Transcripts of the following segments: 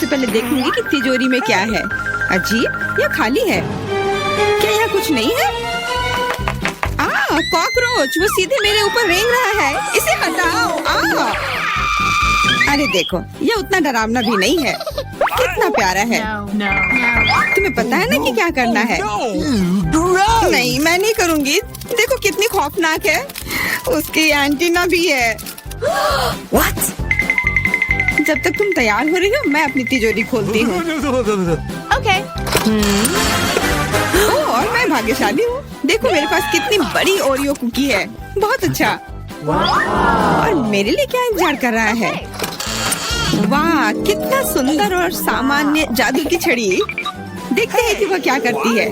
सबसे पहले देखूंगी कि तिजोरी में क्या है। अजीब, यह खाली है। क्या यहाँ कुछ नहीं है? कॉकरोच, वो सीधे मेरे ऊपर रेंग रहा है। इसे हटाओ। अरे देखो, यह उतना डरावना भी नहीं है। कितना प्यारा है। तुम्हें पता है ना कि क्या करना है? नहीं, मैं नहीं करूँगी। देखो कितनी खौफनाक है। उसकी एंटीना भी है। What? जब तक तुम तैयार हो रही हो, मैं अपनी तिजोरी खोलती हूँ। Okay. और मैं भाग्यशाली हूँ। देखो मेरे पास कितनी बड़ी ओरियो कुकी है। बहुत अच्छा। और मेरे लिए क्या इंतजार कर रहा है? वाह, कितना सुंदर और सामान्य जादू की छड़ी। देखते हैं कि वह क्या करती है।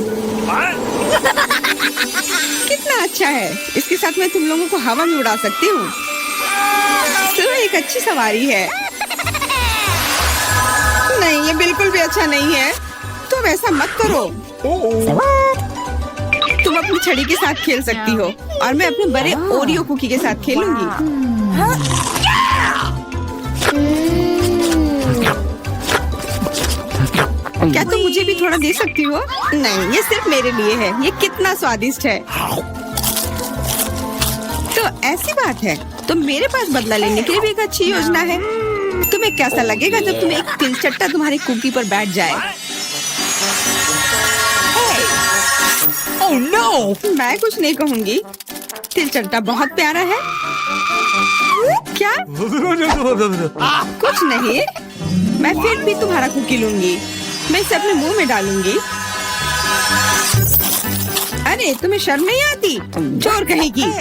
कितना अच्छा है। इसके साथ मैं तुम लोगों को हवा में उड़ा सकती हूँ। तो एक अच्छी सवारी है। नहीं, ये बिल्कुल भी अच्छा नहीं है। तुम ऐसा मत करो। तुम अपनी छड़ी के साथ खेल सकती हो और मैं अपने बड़े ओरियो कुकी के साथ खेलूंगी। क्या तुम मुझे भी थोड़ा दे सकती हो? नहीं, ये सिर्फ मेरे लिए है। ये कितना स्वादिष्ट है। तो ऐसी बात है, तो मेरे पास बदला लेने के लिए भी एक अच्छी योजना है। तुम्हें कैसा लगेगा जब तुम्हें एक तिलचट्टा तुम्हारी कुकी पर बैठ जाए? Oh no! मैं कुछ नहीं कहूँगी। तिलचट्टा बहुत प्यारा है। क्या? कुछ नहीं। मैं फिर भी तुम्हारा कुकी लूंगी। मैं इसे अपने मुंह में डालूंगी। अरे तुम्हें शर्म नहीं आती? चोर कहेगी।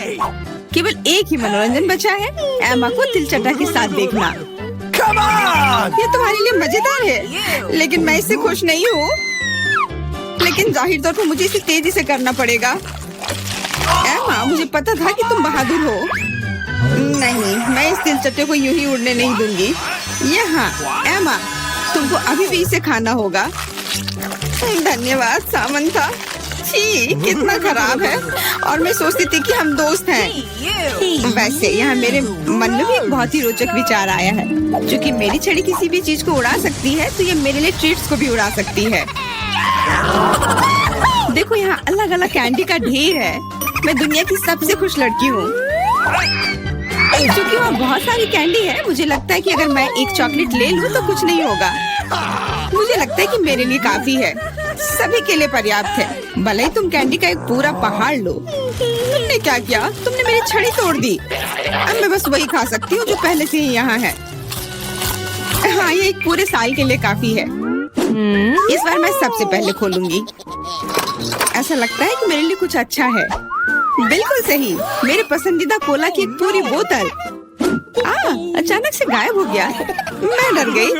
केवल एक ही मनोरंजन बचा है, एमा को तिलचट्टा के साथ देखना। Come on! ये तुम्हारे लिए मजेदार है, लेकिन मैं इससे खुश नहीं हूँ। लेकिन जाहिर तौर पर मुझे इसे तेजी से करना पड़ेगा। एमा, मुझे पता था कि तुम बहादुर हो। नहीं, मैं इस तिलचट्टे को यूं ही उड़ने नहीं दूंगी। यहाँ, एमा, तुमको अभी भी इसे खाना होगा। धन्यवाद सामंथा। छी, कितना खराब है। और मैं सोचती थी कि हम दोस्त हैं। वैसे यहाँ मेरे मन में भी एक बहुत ही रोचक विचार आया है। क्योंकि मेरी छड़ी किसी भी चीज को उड़ा सकती है, तो ये मेरे लिए ट्रीट्स को भी उड़ा सकती है। देखो यहाँ अलग अलग कैंडी का ढेर है। मैं दुनिया की सबसे खुश लड़की हूँ। क्योंकि वहाँ बहुत सारी कैंडी है, मुझे लगता है कि अगर मैं एक चॉकलेट ले लूँ तो कुछ नहीं होगा। मुझे लगता है कि मेरे लिए काफी है। सभी के लिए पर्याप्त है। भले ही तुम कैंडी का एक पूरा पहाड़ लो। तुमने क्या किया? तुमने मेरी छड़ी तोड़ दी। अब मैं बस वही खा सकती हूँ जो पहले से ही यहाँ है। हाँ, ये एक पूरे साल के लिए काफी है। इस बार मैं सबसे पहले खोलूंगी। ऐसा लगता है कि मेरे लिए कुछ अच्छा है। बिल्कुल सही, मेरे पसंदीदा कोला की एक पूरी बोतल। अचानक से गायब हो गया। मैं डर गई।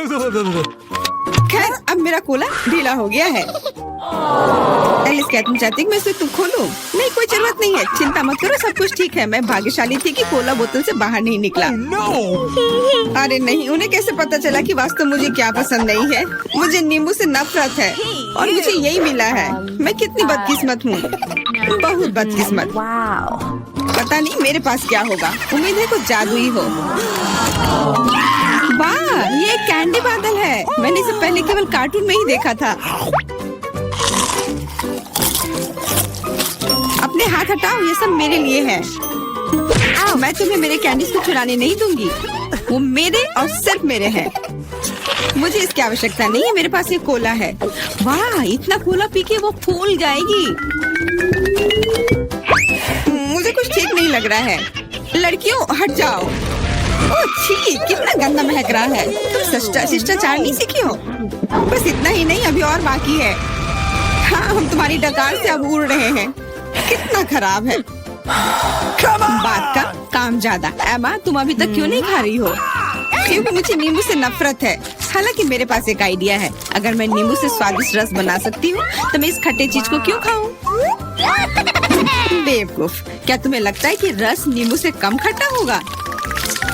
खैर, अब मेरा कोला ढीला हो गया है। एलिस, क्या तुम चाहती कि मैं इसे तुम खोलूं? नहीं, कोई जरूरत नहीं है। चिंता मत करो, सब कुछ ठीक है। मैं भाग्यशाली थी कि कोला बोतल से बाहर नहीं निकला। अरे नहीं, उन्हें कैसे पता चला कि वास्तव मुझे क्या पसंद नहीं है? मुझे नींबू से नफरत है और मुझे यही मिला है। मैं कितनी बदकिस्मत हूँ, बहुत बदकिस्मत। पता नहीं मेरे पास क्या होगा। उम्मीद है कुछ जादुई हो। वाह, ये एक कैंडी बादल है। मैंने इसे पहले केवल कार्टून में ही देखा था। अपने हाथ हटाओ, ये सब मेरे लिए है। मैं तुम्हें मेरे कैंडीज को चुराने नहीं दूंगी। वो मेरे और सिर्फ मेरे हैं। मुझे इसकी आवश्यकता नहीं है। मेरे पास एक कोला है। वाह, इतना कोला पी के वो फूल जाएगी। मुझे कुछ ठीक नहीं लग रहा है। लड़कियों, हट जाओ। ओह छी, कितना गंदा महक रहा है। तुम शिष्टाचार नहीं सीखी हो? बस इतना ही नहीं, अभी और बाकी है। हाँ, हम तुम्हारी डकार से अब उड़ रहे हैं। कितना खराब है। बात का काम ज्यादा। एमा, तुम अभी तक क्यों नहीं खा रही हो? क्योंकि मुझे नींबू से नफरत है। हालांकि मेरे पास एक आइडिया है। अगर मैं नींबू से स्वादिष्ट रस बना सकती हूँ, तो मैं इस खट्टे चीज को क्यों खाऊं? बेवकूफ, क्या तुम्हें लगता है कि रस नींबू से कम खट्टा होगा?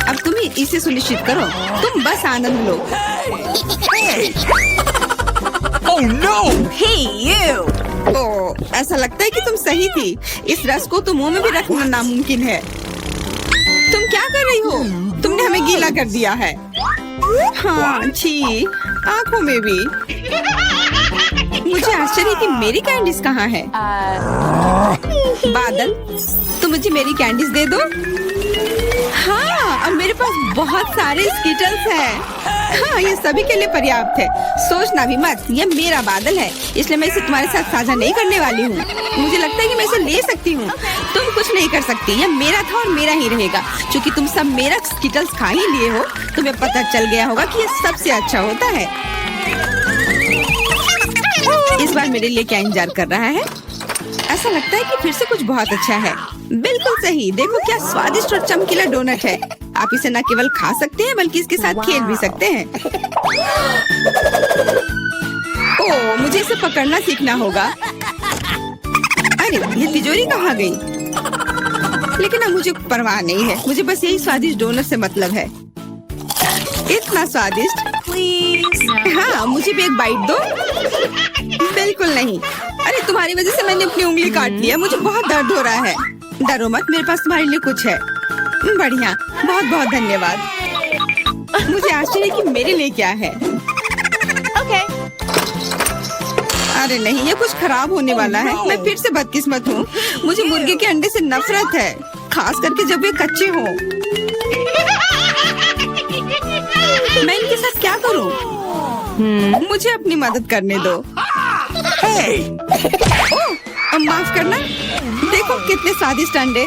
अब तुम ही इसे सुनिश्चित करो। तुम बस आनंद लो। Oh no! Hey you! ओह, ऐसा लगता है कि तुम सही थी। इस रस को तो मुंह में भी रखना नामुमकिन है। तुम क्या कर रही हो? तुमने हमें गीला कर दिया है। हाँ, छी, आँखों में भी। मुझे आश्चर्य कि मेरी कैंडीज कहाँ है? बादल, तुम मुझे मेरी कैंडीज दे दो। हाँ, अब मेरे पास बहुत सारे स्कीटल्स हैं। हाँ, ये सभी के लिए पर्याप्त है। सोचना भी मत, ये मेरा बादल है, इसलिए मैं इसे तुम्हारे साथ साझा नहीं करने वाली हूँ। मुझे लगता है कि मैं इसे ले सकती हूँ। तुम कुछ नहीं कर सकती, ये मेरा था और मेरा ही रहेगा। क्योंकि तुम सब मेरा स्कीटल्स खा ही लिए हो, तुम्हें पता चल गया होगा कि ये सबसे अच्छा होता है। इस बार मेरे लिए क्या इंतजार कर रहा है? ऐसा लगता है कि फिर से कुछ बहुत अच्छा है। बिल्कुल सही, देखो क्या स्वादिष्ट और चमकीला डोनट है। आप इसे न केवल खा सकते हैं बल्कि इसके साथ खेल भी सकते हैं। ओह, मुझे इसे पकड़ना सीखना होगा। अरे, ये तिजोरी कहाँ गई? लेकिन अब मुझे परवाह नहीं है, मुझे बस यही स्वादिष्ट डोनट से मतलब है। इतना स्वादिष्ट। हाँ, मुझे भी एक बाइट दो। बिल्कुल नहीं। अरे, तुम्हारी वजह से मैंने अपनी उंगली काट लिया, मुझे बहुत दर्द हो रहा है। डरो मत, मेरे पास तुम्हारे लिए कुछ है। बढ़िया, बहुत बहुत धन्यवाद। मुझे आश्चर्य है कि मेरे लिए क्या है। Okay. अरे नहीं, ये कुछ खराब होने वाला है। मैं फिर से बदकिस्मत हूँ। मुझे मुर्गे के अंडे से नफरत है, खास करके जब वे कच्चे हों। मैं इनके साथ क्या करूँ? मुझे अपनी मदद करने दो। ओह, माफ करना। देखो कितने स्वादिष्ट अंडे।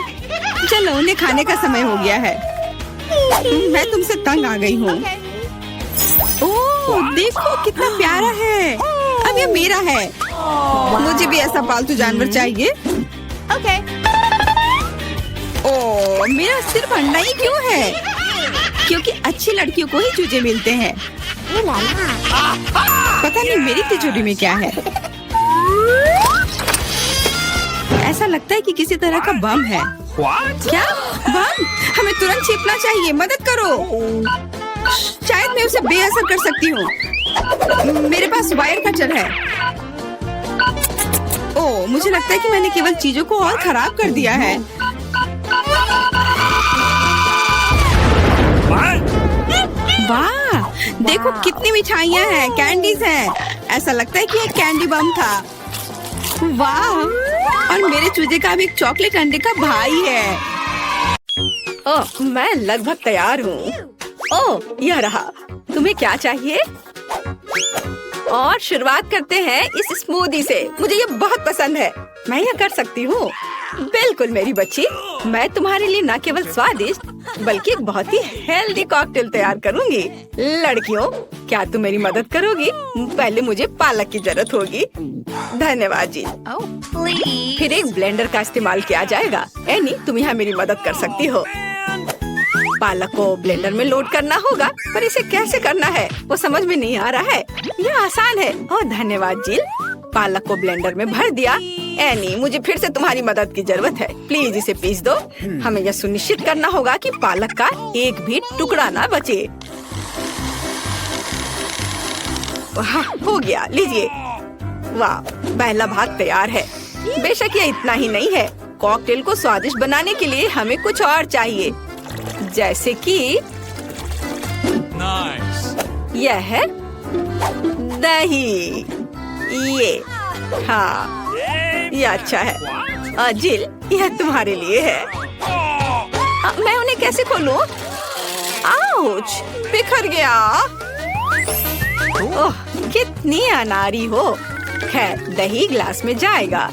चलो, उन्हें खाने का समय हो गया है। मैं तुमसे तंग आ गई हूँ। ओह, देखो कितना प्यारा है। अब ये मेरा है। मुझे भी ऐसा पालतू जानवर चाहिए। Okay. ओह, मेरा सिर्फ अंडा ही क्यों है? क्योंकि अच्छी लड़कियों को ही चूजे मिलते हैं। पता नहीं मेरी तिजोरी में क्या है। ऐसा लगता है कि किसी तरह का बम है। What? क्या बम? हमें तुरंत छिपना चाहिए, मदद करो। शायद मैं उसे बेअसर कर सकती हूँ। मेरे पास वायर कटर है। ओह, मुझे लगता है कि मैंने केवल चीजों को और खराब कर दिया है। वाह, देखो कितनी मिठाइयाँ हैं, कैंडीज हैं। ऐसा लगता है कि ये कैंडी बम था। वाह, और मेरे चूजे का भी एक चॉकलेट अंडे का भाई है। ओह, मैं लगभग तैयार हूँ। ओह, यह रहा। तुम्हें क्या चाहिए? और शुरुआत करते हैं इस स्मूदी से। मुझे ये बहुत पसंद है। मैं यह कर सकती हूँ। बिल्कुल मेरी बच्ची, मैं तुम्हारे लिए न केवल स्वादिष्ट बल्कि एक बहुत ही हेल्दी कॉकटेल तैयार करूँगी। लड़कियों, क्या तुम मेरी मदद करोगी? पहले मुझे पालक की जरूरत होगी। धन्यवाद जी। Oh, please. फिर एक ब्लेंडर का इस्तेमाल किया जाएगा। एनी, तुम यहाँ मेरी मदद कर सकती हो। पालक को ब्लेंडर में लोड करना होगा, पर इसे कैसे करना है वो समझ में नहीं आ रहा है। यह आसान है। ओह, धन्यवाद जिल। पालक को ब्लेंडर में भर दिया। एनी, मुझे फिर से तुम्हारी मदद की जरूरत है। प्लीज इसे पीस दो। हमें यह सुनिश्चित करना होगा कि पालक का एक भी टुकड़ा ना बचे। वाह, हो गया, लीजिए। वाह, पहला भाग तैयार है। बेशक यह इतना ही नहीं है। कॉकटेल को स्वादिष्ट बनाने के लिए हमें कुछ और चाहिए, जैसे कि यह है दही। ये, हाँ, ये अच्छा है। जिल, यह तुम्हारे लिए है। मैं उन्हें कैसे खोलूं? आउच, बिखर गया। ओह, कितनी अनारी हो। खैर, दही ग्लास में जाएगा।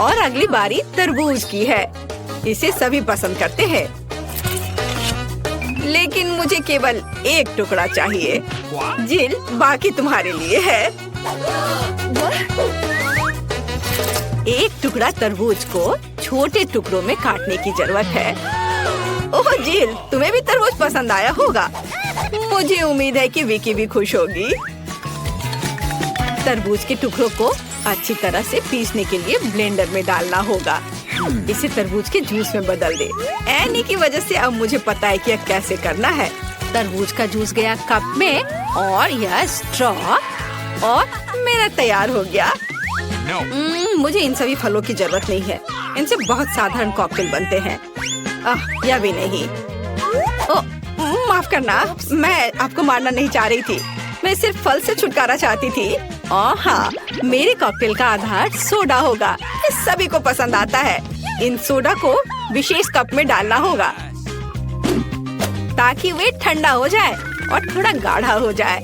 और अगली बारी तरबूज की है। इसे सभी पसंद करते हैं, लेकिन मुझे केवल एक टुकड़ा चाहिए। जिल, बाकी तुम्हारे लिए है। एक टुकड़ा तरबूज को छोटे टुकड़ों में काटने की जरूरत है। ओह जिल, तुम्हें भी तरबूज पसंद आया होगा। मुझे उम्मीद है कि विकी भी खुश होगी। तरबूज के टुकड़ों को अच्छी तरह से पीसने के लिए ब्लेंडर में डालना होगा। इसे तरबूज के जूस में बदल दे। एनी की वजह से अब मुझे पता है कि यह कैसे करना है। तरबूज का जूस गया कप में और यह स्ट्रॉ, और मेरा तैयार हो गया। मुझे इन सभी फलों की जरूरत नहीं है। इनसे बहुत साधारण कॉकटेल बनते हैं। यह भी नहीं। ओह, माफ करना, मैं आपको मारना नहीं चाह रही थी। मैं सिर्फ फल से छुटकारा चाहती थी। और हाँ, मेरे कॉकटेल का आधार सोडा होगा। ये सभी को पसंद आता है। इन सोडा को विशेष कप में डालना होगा ताकि वे ठंडा हो जाए और थोड़ा गाढ़ा हो जाए।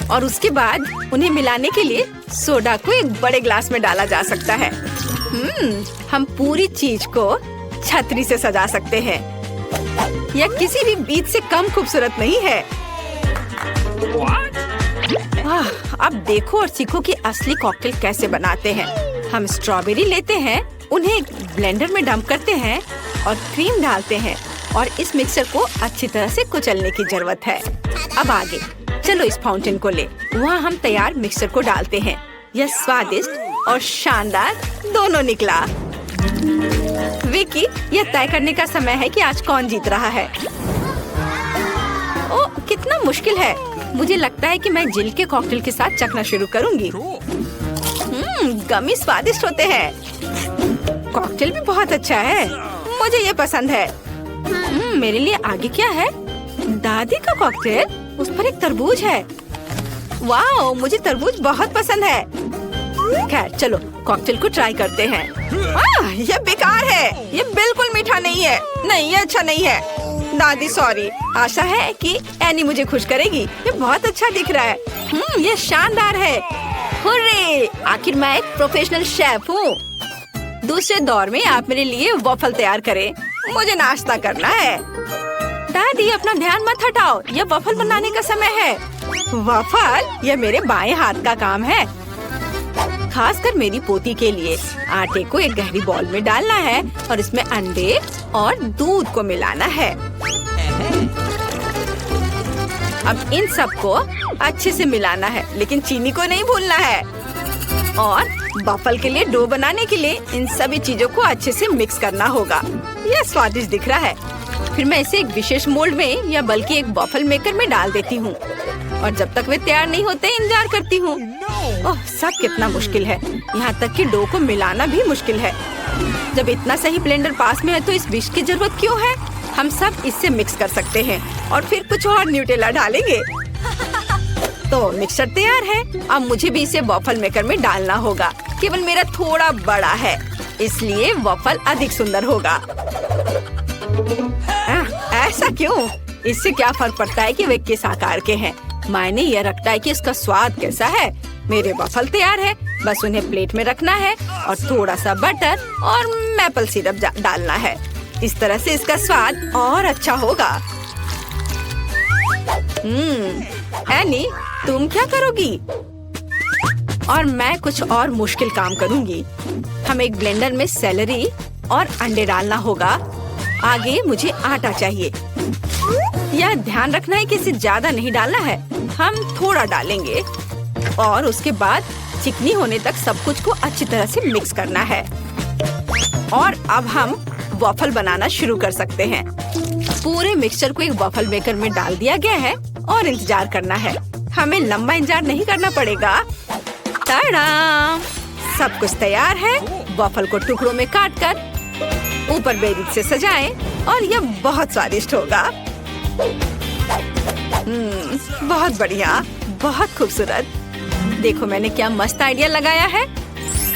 और उसके बाद उन्हें मिलाने के लिए सोडा को एक बड़े ग्लास में डाला जा सकता है। हम पूरी चीज को छतरी से सजा सकते हैं। यह किसी भी बीज से कम खूबसूरत नहीं है। अब देखो और सीखो कि असली कॉकटेल कैसे बनाते हैं। हम स्ट्रॉबेरी लेते हैं, उन्हें एक ब्लेंडर में डंप करते हैं और क्रीम डालते हैं और इस मिक्सर को अच्छी तरह से कुचलने की जरूरत है। अब आगे चलो इस फाउंटेन को ले, वहाँ हम तैयार मिक्सर को डालते हैं। यह स्वादिष्ट और शानदार दोनों निकला। विकी, यह तय करने का समय है कि आज कौन जीत रहा है। ओह, कितना मुश्किल है। मुझे लगता है कि मैं जिल के कॉकटेल के साथ चखना शुरू करूंगी। गमी स्वादिष्ट होते हैं। कॉकटेल भी बहुत अच्छा है, मुझे ये पसंद है। मेरे लिए आगे क्या है? दादी का कॉकटेल, उस पर एक तरबूज है। वाओ, मुझे तरबूज बहुत पसंद है। खैर चलो कॉकटेल को ट्राई करते हैं। यह बेकार है, यह बिल्कुल मीठा नहीं है। नहीं, ये अच्छा नहीं है। दादी सॉरी, आशा है कि एनी मुझे खुश करेगी। ये बहुत अच्छा दिख रहा है। ये शानदार है। हुर्रे! आखिर मैं एक प्रोफेशनल शेफ हूँ। दूसरे दौर में आप मेरे लिए वॉफल तैयार करें, मुझे नाश्ता करना है। दादी अपना ध्यान मत हटाओ, यह वॉफल बनाने का समय है। वॉफल? यह मेरे बाएं हाथ का काम है, खासकर मेरी पोती के लिए। आटे को एक गहरी बॉल में डालना है और इसमें अंडे और दूध को मिलाना है। अब इन सबको अच्छे से मिलाना है, लेकिन चीनी को नहीं भूलना है। और वॉफल के लिए डो बनाने के लिए इन सभी चीजों को अच्छे से मिक्स करना होगा। यह स्वादिष्ट दिख रहा है। फिर मैं इसे एक विशेष मोल्ड में या बल्कि एक वॉफल मेकर में डाल देती हूँ और जब तक वे तैयार नहीं होते इंतजार करती हूँ। ओह, सब कितना मुश्किल है। यहाँ तक कि डो को मिलाना भी मुश्किल है। जब इतना सही ब्लेंडर पास में है तो इस विश की जरूरत क्यों है? हम सब इससे मिक्स कर सकते हैं और फिर कुछ और न्यूटेला डालेंगे। तो मिक्सचर तैयार है। अब मुझे भी इसे वॉफल मेकर में डालना होगा। केवल मेरा थोड़ा बड़ा है, इसलिए वॉफल अधिक सुंदर होगा। ऐसा क्यों? इससे क्या फर्क पड़ता है कि वे किस आकार के हैं? मायने यह रखता है कि इसका स्वाद कैसा है। मेरे वॉफल तैयार है, बस उन्हें प्लेट में रखना है और थोड़ा सा बटर और मैपल सिरप डालना है। इस तरह से इसका स्वाद और अच्छा होगा। एनी, तुम क्या करोगी? और मैं कुछ और मुश्किल काम करूंगी। हम एक ब्लेंडर में सेलरी और अंडे डालना होगा। आगे मुझे आटा चाहिए। यह ध्यान रखना है कि इसे ज्यादा नहीं डालना है, हम थोड़ा डालेंगे और उसके बाद चिकनी होने तक सब कुछ को अच्छी तरह से मिक्स करना है। और अब हम वॉफल बनाना शुरू कर सकते हैं। पूरे मिक्सचर को एक वॉफल मेकर में डाल दिया गया है और इंतजार करना है। हमें लंबा इंतजार नहीं करना पड़ेगा। टाडा! सब कुछ तैयार है। वॉफल को टुकड़ों में काटकर ऊपर बेरीज से सजाएं और यह बहुत स्वादिष्ट होगा। बहुत बढ़िया, बहुत खूबसूरत। देखो मैंने क्या मस्त आइडिया लगाया है।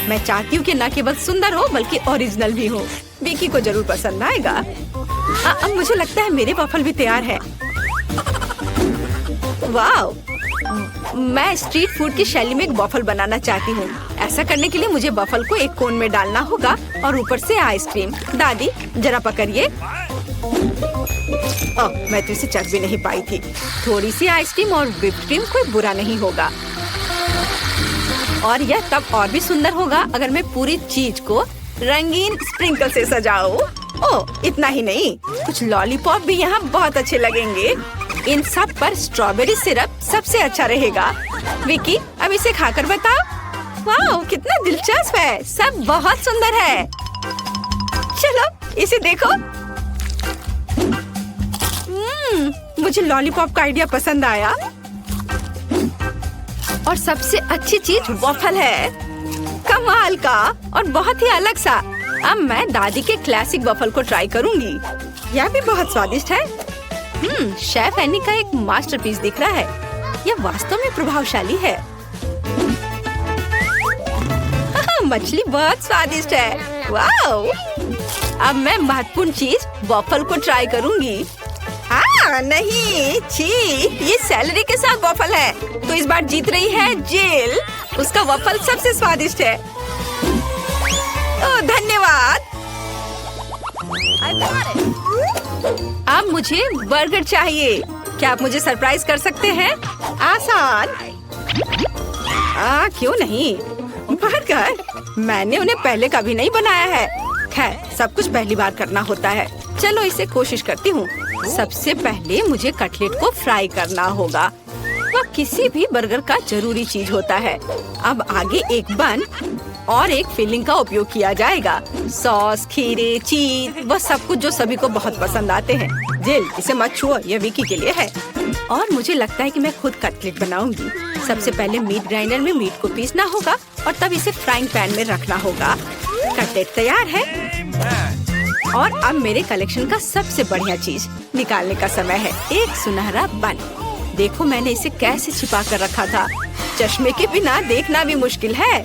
मैं चाहती हूँ कि न केवल सुंदर हो बल्कि ओरिजिनल भी हो। विकी को जरूर पसंद आएगा। अब मुझे लगता है मेरे वॉफल भी तैयार है। वाव! मैं स्ट्रीट फूड की शैली में एक वॉफल बनाना चाहती हूँ। ऐसा करने के लिए मुझे वॉफल को एक कोन में डालना होगा और ऊपर से आइसक्रीम। दादी जरा पकड़िए। मैं तो इसे चख भी नहीं पाई थी। थोड़ी सी आइसक्रीम और व्हिप्ड क्रीम कोई बुरा नहीं होगा। और यह तब और भी सुंदर होगा अगर मैं पूरी चीज को रंगीन स्प्रिंकल से सजाऊं। ओह, इतना ही नहीं, कुछ लॉलीपॉप भी यहाँ बहुत अच्छे लगेंगे। इन सब पर स्ट्रॉबेरी सिरप सबसे अच्छा रहेगा। विकी, अब इसे खाकर बताओ। वाह, कितना दिलचस्प है। सब बहुत सुंदर है। चलो इसे देखो। मुझे लॉलीपॉप का आइडिया पसंद आया। और सबसे अच्छी चीज वॉफल है, कमाल का और बहुत ही अलग सा। अब मैं दादी के क्लासिक वॉफल को ट्राई करूंगी। यह भी बहुत स्वादिष्ट है। शेफ एनी का एक मास्टरपीस दिख रहा है। यह वास्तव में प्रभावशाली है। मछली बहुत स्वादिष्ट है। वाओ! अब मैं महत्वपूर्ण चीज वॉफल को ट्राई करूंगी। नहीं, छी, ये सैलरी के साथ वॉफल है। तो इस बार जीत रही है जिल। उसका वॉफल सबसे स्वादिष्ट है। ओह, धन्यवाद। अब मुझे बर्गर चाहिए। क्या आप मुझे सरप्राइज कर सकते हैं? आसान। क्यों नहीं? बर्गर? मैंने उन्हें पहले कभी नहीं बनाया है। खैर, सब कुछ पहली बार करना होता है। चलो इसे कोशिश करती हूँ। सबसे पहले मुझे कटलेट को फ्राई करना होगा। वह किसी भी बर्गर का जरूरी चीज होता है। अब आगे एक बन और एक फिलिंग का उपयोग किया जाएगा। सॉस, खीरे, चीज, वह सब कुछ जो सभी को बहुत पसंद आते हैं। जिल, इसे मत छुओ, यह विकी के लिए है। और मुझे लगता है कि मैं खुद कटलेट बनाऊंगी। सबसे पहले मीट ग्राइंडर में मीट को पीसना होगा और तब इसे फ्राइंग पैन में रखना होगा। कटलेट तैयार है। और अब मेरे कलेक्शन का सबसे बढ़िया चीज निकालने का समय है। एक सुनहरा बन। देखो मैंने इसे कैसे छिपा कर रखा था। चश्मे के बिना देखना भी मुश्किल है।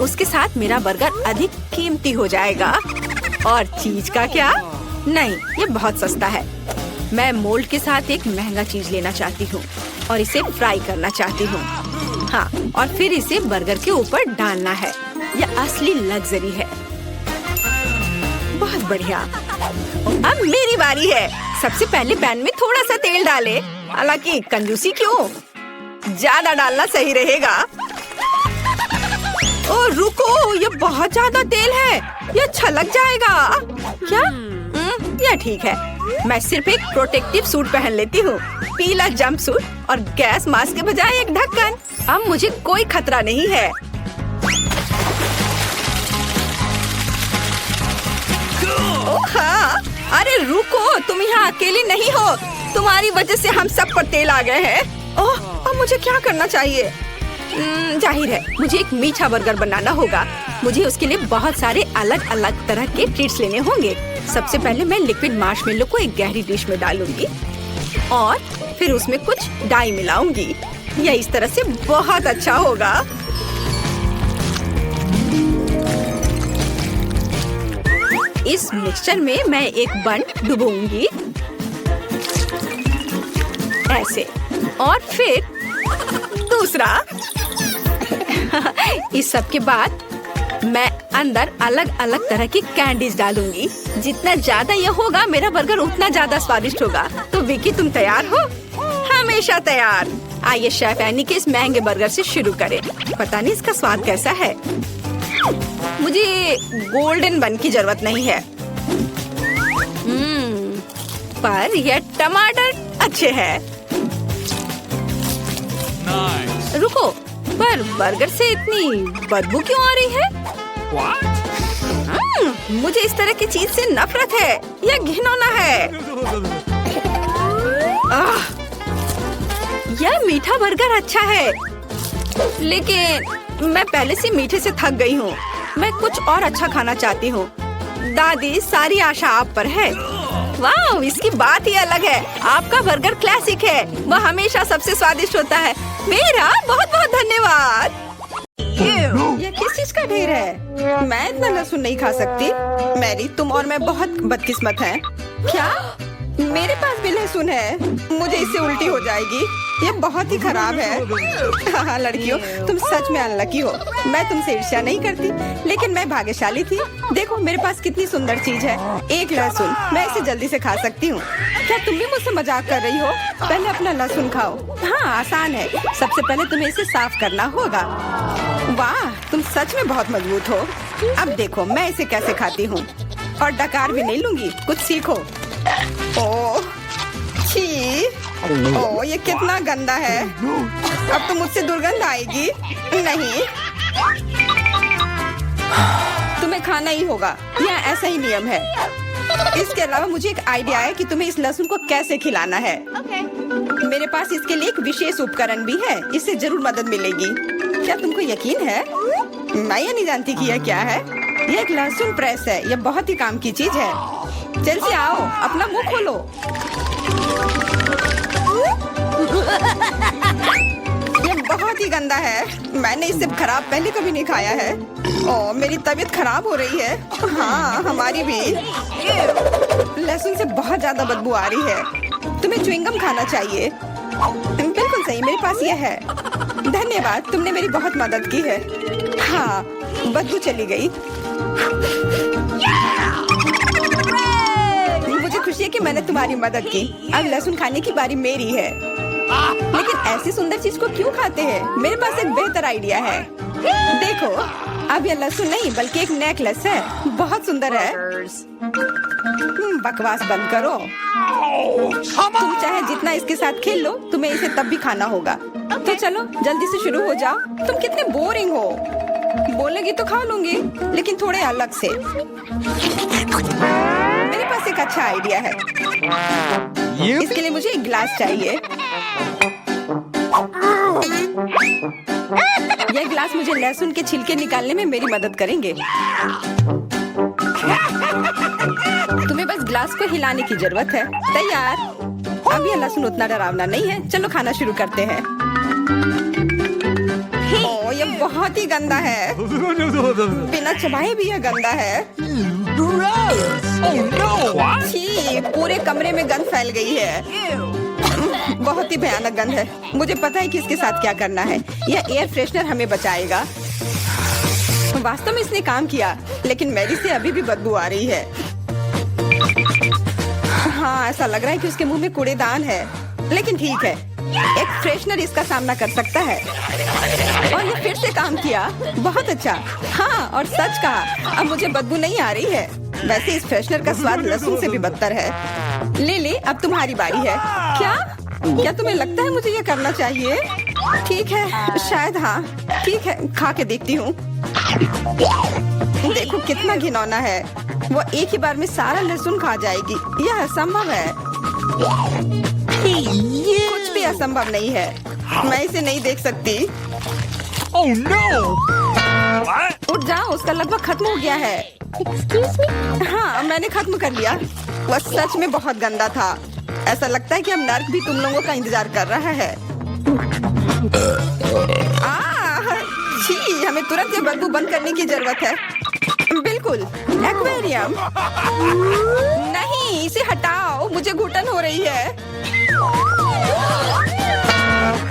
उसके साथ मेरा बर्गर अधिक कीमती हो जाएगा। और चीज का क्या? नहीं, ये बहुत सस्ता है। मैं मोल्ड के साथ एक महंगा चीज लेना चाहती हूँ और इसे फ्राई करना चाहती हूँ। हाँ, और फिर इसे बर्गर के ऊपर डालना है। यह असली लग्जरी है। बहुत बढ़िया। अब मेरी बारी है। सबसे पहले पैन में थोड़ा सा तेल डाले। हालांकि कंजूसी क्यों? ज्यादा डालना सही रहेगा। ओ रुको, ये बहुत ज्यादा तेल है। ये छलक जाएगा। क्या? यह ठीक है। मैं सिर्फ एक प्रोटेक्टिव सूट पहन लेती हूँ। पीला जंप सूट और गैस मास्क के बजाय एक ढक्कन। अब मुझे कोई खतरा नहीं है। ओह हाँ, अरे रुको, तुम यहाँ अकेली नहीं हो। तुम्हारी वजह से हम सब पर तेल आ गए हैं। ओह, अब मुझे क्या करना चाहिए? जाहिर है मुझे एक मीठा बर्गर बनाना होगा। मुझे उसके लिए बहुत सारे अलग अलग तरह के ट्रीट्स लेने होंगे। सबसे पहले मैं लिक्विड मार्शमेलो को एक गहरी डिश में डालूंगी और फिर उसमें कुछ डाई मिलाऊंगी। यह इस तरह से बहुत अच्छा होगा। इस मिक्सचर में मैं एक बन डुबोऊंगी ऐसे, और फिर दूसरा। इस सब के बाद मैं अंदर अलग अलग तरह की कैंडीज डालूंगी। जितना ज्यादा यह होगा मेरा बर्गर उतना ज्यादा स्वादिष्ट होगा। तो विकी, तुम तैयार हो? हमेशा तैयार। आइए शेफ एनी के इस महंगे बर्गर से शुरू करें। पता नहीं इसका स्वाद कैसा है। मुझे गोल्डन बन की जरूरत नहीं है। पर यह टमाटर अच्छे हैं। रुको, पर बर्गर से इतनी बदबू क्यों आ रही है? मुझे इस तरह की चीज से नफरत है। यह घिनौना है। यह मीठा बर्गर अच्छा है, लेकिन मैं पहले से मीठे से थक गई हूँ। मैं कुछ और अच्छा खाना चाहती हूँ। दादी, सारी आशा आप पर है। वाह, इसकी बात ही अलग है। आपका बर्गर क्लासिक है। वह हमेशा सबसे स्वादिष्ट होता है। मेरा बहुत बहुत धन्यवाद। ये किस चीज का ढेर है? मैं इतना लहसुन नहीं खा सकती। मैरी, तुम और मैं बहुत बदकिस्मत हैं। क्या? मेरे पास भी लहसुन है। मुझे इससे उल्टी हो जाएगी। ये बहुत ही खराब है। हाँ लड़कियों, तुम सच में अनलकी हो। मैं तुमसे ईर्ष्या नहीं करती, लेकिन मैं भाग्यशाली थी। देखो मेरे पास कितनी सुंदर चीज है। एक लहसुन, मैं इसे जल्दी से खा सकती हूँ। क्या तुम भी मुझसे मजाक कर रही हो? पहले अपना लहसुन खाओ। हाँ आसान है। सबसे पहले तुम्हें इसे साफ करना होगा। वाह, तुम सच में बहुत मजबूत हो। अब देखो मैं इसे कैसे खाती हूँ। और डकार भी नहीं लूंगी। कुछ सीखो। ओह छी, ओह ये कितना गंदा है। अब तो मुझसे दुर्गंध आएगी। नहीं, तुम्हें खाना ही होगा। यह ऐसा ही नियम है। इसके अलावा मुझे एक आइडिया है कि तुम्हें इस लहसुन को कैसे खिलाना है। मेरे पास इसके लिए एक विशेष उपकरण भी है। इससे जरूर मदद मिलेगी। क्या तुमको यकीन है? मैं ये नहीं जानती कि यह क्या है। यह एक लहसुन प्रेस है। यह बहुत ही काम की चीज है। चेल्सी आओ, अपना मुंह खोलो। ये बहुत ही गंदा है। मैंने इससे खराब पहले कभी नहीं खाया है। ओह, मेरी तबीयत खराब हो रही है। हाँ, हमारी भी। लहसुन से बहुत ज्यादा बदबू आ रही है। तुम्हें च्युइंगम खाना चाहिए। बिल्कुल सही, मेरे पास यह है। धन्यवाद, तुमने मेरी बहुत मदद की है। हाँ, बदबू चली गई। मुझे खुशी है कि मैंने तुम्हारी मदद की। अब लहसुन खाने की बारी मेरी है। लेकिन ऐसी सुंदर चीज को क्यों खाते हैं? मेरे पास एक बेहतर आइडिया है। देखो, अब यह लहसुन नहीं बल्कि एक नेकलेस है। बहुत सुंदर है। बकवास बंद करो। तुम चाहे जितना इसके साथ खेल लो, तुम्हें इसे तब भी खाना होगा। तो चलो जल्दी से शुरू हो जाओ। तुम कितने बोरिंग हो। बोलेगी तो खा लूंगी, लेकिन थोड़े अलग से। मेरे पास एक अच्छा आइडिया है। इसके लिए मुझे एक गिलास चाहिए। यह गिलास मुझे लहसुन के छिलके निकालने में मेरी मदद करेंगे। तुम्हें बस गिलास को हिलाने की जरूरत है। तैयार। अब यह लहसुन उतना डरावना नहीं है। चलो खाना शुरू करते हैं। ओह, यह बहुत ही गंदा है। बिना चबाए भी यह गंदा है। छी, पूरे कमरे में गंध फैल गई है। बहुत ही भयानक गंध है। मुझे पता है कि इसके साथ क्या करना है। यह एयर फ्रेशनर हमें बचाएगा। वास्तव में इसने काम किया, लेकिन मैरी से अभी भी बदबू आ रही है। हाँ, ऐसा लग रहा है कि उसके मुंह में कूड़ेदान है, लेकिन ठीक है, एक फ्रेशनर इसका सामना कर सकता है। और ये फिर से काम किया। बहुत अच्छा। हाँ, और सच कहा, अब मुझे बदबू नहीं आ रही है। वैसे इस फ्रेशनर का स्वाद लहसुन से भी बदतर है। ले, अब तुम्हारी बारी है। क्या तुम्हें लगता है मुझे ये करना चाहिए? ठीक है, शायद हाँ। ठीक है, खा के देखती हूँ। देखो कितना घिनौना है। वो एक ही बार में सारा लहसुन खा जाएगी। यह असंभव है। कुछ भी असंभव नहीं है। मैं इसे नहीं देख सकती। Oh no! उठ जाओ, उसका लगभग खत्म हो गया है। Excuse me? हाँ, मैंने खत्म कर लिया। वह सच में बहुत गंदा था। ऐसा लगता है कि अब नर्क भी तुम लोगों का इंतजार कर रहा है। छी, हमें तुरंत ये बदबू बंद करने की जरूरत है। बिल्कुल, एक्वेरियम। नहीं, इसे हटाओ, मुझे घुटन हो रही है।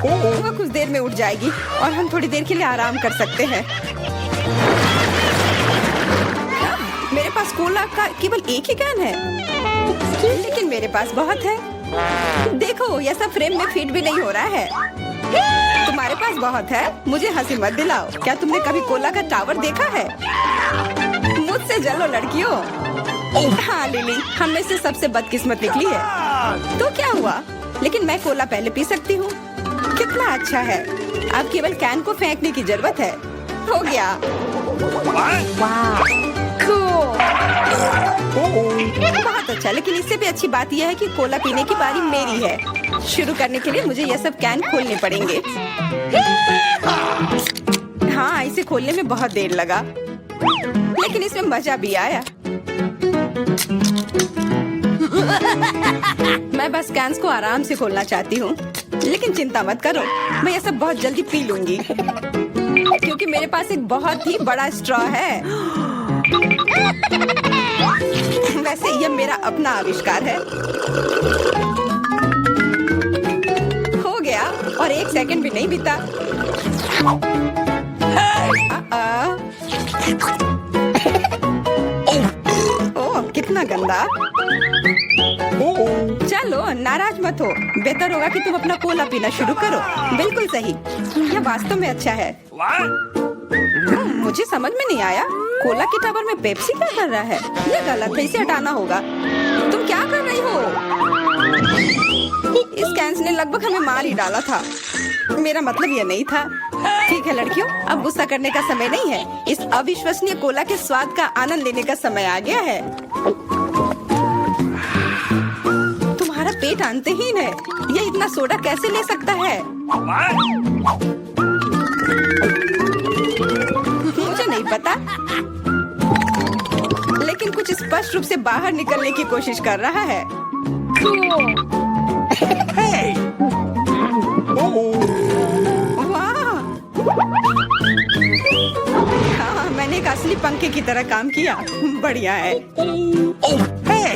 वह कुछ देर में उठ जाएगी और हम थोड़ी देर के लिए आराम कर सकते हैं। मेरे पास कोला का केवल एक ही कैन है, लेकिन मेरे पास बहुत है। देखो, यह सब फ्रेम में फिट भी नहीं हो रहा है। तुम्हारे पास बहुत है, मुझे हंसी मत दिलाओ। क्या तुमने कभी कोला का टावर देखा है? मुझसे जलो लड़कियों। हाँ लिली, हम में से सबसे बदकिस्मत निकली है। तो क्या हुआ? लेकिन मैं कोला पहले पी सकती हूँ। कितना अच्छा है। अब केवल कैन को फेंकने की जरूरत है। हो गया। बहुत अच्छा, लेकिन इससे भी अच्छी बात यह है कि कोला पीने की बारी मेरी है। शुरू करने के लिए मुझे यह सब कैन खोलने पड़ेंगे। हाँ, इसे खोलने में बहुत देर लगा, लेकिन इसमें मजा भी आया। मैं बस कैंस को आराम से खोलना चाहती हूँ, लेकिन चिंता मत करो, मैं ये सब बहुत जल्दी पी लूंगी, क्योंकि मेरे पास एक बहुत ही बड़ा स्ट्रॉ है। वैसे यह मेरा अपना आविष्कार है। हो गया, और 1 सेकंड भी नहीं बीता। ओह, कितना गंदा। चलो नाराज मत हो, बेहतर होगा कि तुम अपना कोला पीना शुरू करो। बिल्कुल सही, यह वास्तव में अच्छा है। मुझे समझ में नहीं आया, कोला के टावर में पेप्सी क्या कर रहा है? यह गलत है, इसे हटाना होगा। तुम क्या कर रही हो? इस कैंस ने लगभग हमें मार ही डाला था। मेरा मतलब यह नहीं था। ठीक है लड़कियों, अब गुस्सा करने का समय नहीं है। इस अविश्वसनीय कोला के स्वाद का आनंद लेने का समय आ गया है। तुम्हारा पेट अंतहीन है, यह इतना सोडा कैसे ले सकता है? मुझे नहीं पता, लेकिन कुछ कुछ स्पष्ट रूप से बाहर निकलने की कोशिश कर रहा है। Hey! वाह! हाँ, मैंने एक असली पंखे की तरह काम किया। बढ़िया है। Oh, hey!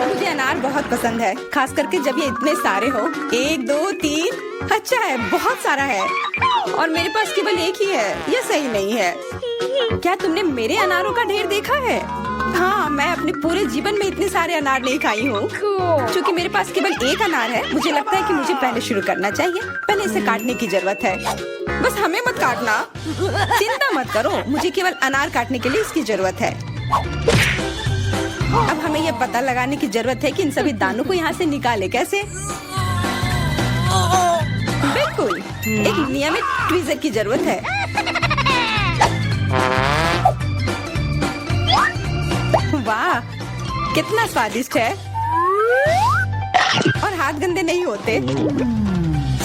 मुझे अनार बहुत पसंद है, खास करके जब ये इतने सारे हो। 1 2 3। अच्छा है, बहुत सारा है और मेरे पास केवल एक ही है। यह सही नहीं है। क्या तुमने मेरे अनारों का ढेर देखा है? हाँ, मैं अपने पूरे जीवन में इतने सारे अनार नहीं खाई हूँ। क्योंकि मेरे पास केवल एक अनार है, मुझे लगता है कि मुझे पहले शुरू करना चाहिए। पहले इसे काटने की जरूरत है। बस हमें मत काटना। चिंता मत करो, मुझे केवल अनार काटने के लिए इसकी जरूरत है। अब हमें यह पता लगाने की जरूरत है कि इन सभी दानों को यहाँ से निकाले कैसे। बिल्कुल, एक नियमित ट्वीजर की जरूरत है। वाह, कितना स्वादिष्ट है और हाथ गंदे नहीं होते।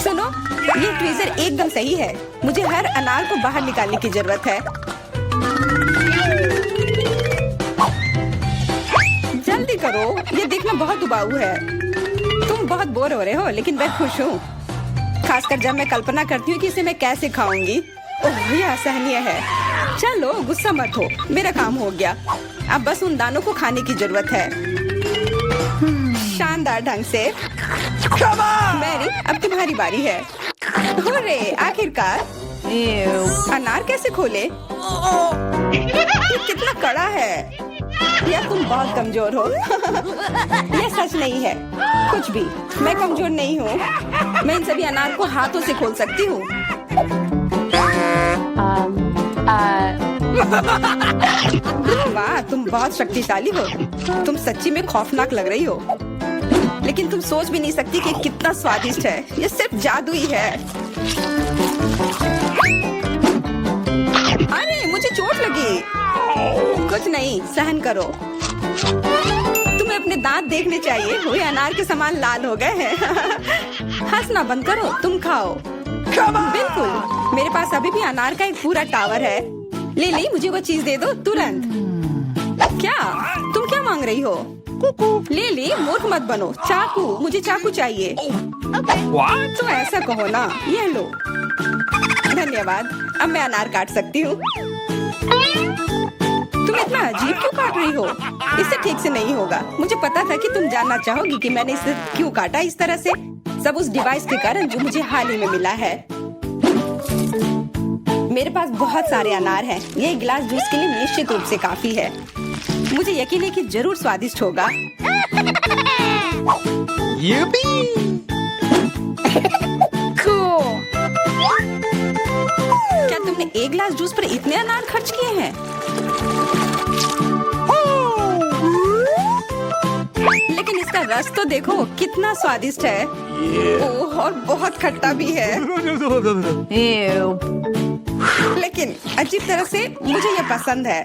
सुनो, ये ट्वीजर एकदम सही है। मुझे हर अनार को बाहर निकालने की जरूरत है। जल्दी करो, ये देखना बहुत उबाऊ है। तुम बहुत बोर हो रहे हो, लेकिन मैं खुश हूँ, खासकर जब मैं कल्पना करती हूँ कि इसे मैं कैसे खाऊंगी। ओह, यह असहनीय है। चलो, गुस्सा मत हो, मेरा काम हो गया। अब बस उन दानों को खाने की जरूरत है। शानदार ढंग से। मैरी, अब तुम्हारी बारी है। हुर्रे, आखिरकार। अनार कैसे खोले? ये कितना कड़ा है। या तुम बहुत कमजोर हो। यह सच नहीं है। कुछ भी, मैं कमजोर नहीं हूँ। मैं इन सभी अनार को हाथों से खोल सकती हूँ। वाह, तुम बहुत शक्तिशाली हो। तुम सच्ची में खौफनाक लग रही हो, लेकिन तुम सोच भी नहीं सकती कि कितना स्वादिष्ट है। ये सिर्फ जादू ही है। अरे, मुझे चोट लगी। कुछ नहीं, सहन करो। तुम्हें अपने दांत देखने चाहिए, वे अनार के समान लाल हो गए हैं। हंसना बंद करो, तुम खाओ। बिल्कुल, मेरे पास अभी भी अनार का एक पूरा टावर है। ले, मुझे वो चीज दे दो तुरंत। क्या तुम क्या मांग रही हो? ले, मूर्ख मत बनो। चाकू, मुझे चाकू चाहिए। What? तो ऐसा कहो ना। ये लो। धन्यवाद, अब मैं अनार काट सकती हूँ। तुम इतना अजीब क्यों काट रही हो? इससे ठीक से नहीं होगा। मुझे पता था कि तुम जानना चाहोगी कि मैंने इसे क्यों काटा इस तरह से। सब उस डिवाइस के कारण जो मुझे हाल ही में मिला है। मेरे पास बहुत सारे अनार हैं। ये एक गिलास जूस के लिए निश्चित रूप से काफी है। मुझे यकीन है कि जरूर स्वादिष्ट होगा। Yippee! क्या तुमने एक गिलास जूस पर इतने अनार खर्च किए हैं? लेकिन इसका रस तो देखो, कितना स्वादिष्ट है। ओह, और बहुत खट्टा भी है। लेकिन अजीब तरह से मुझे ये पसंद है।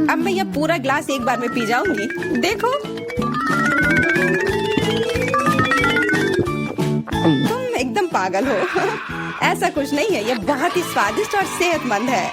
अब मैं यह पूरा ग्लास एक बार में पी जाऊंगी। देखो, तुम एकदम पागल हो। ऐसा कुछ नहीं है, यह बहुत ही स्वादिष्ट और सेहतमंद है।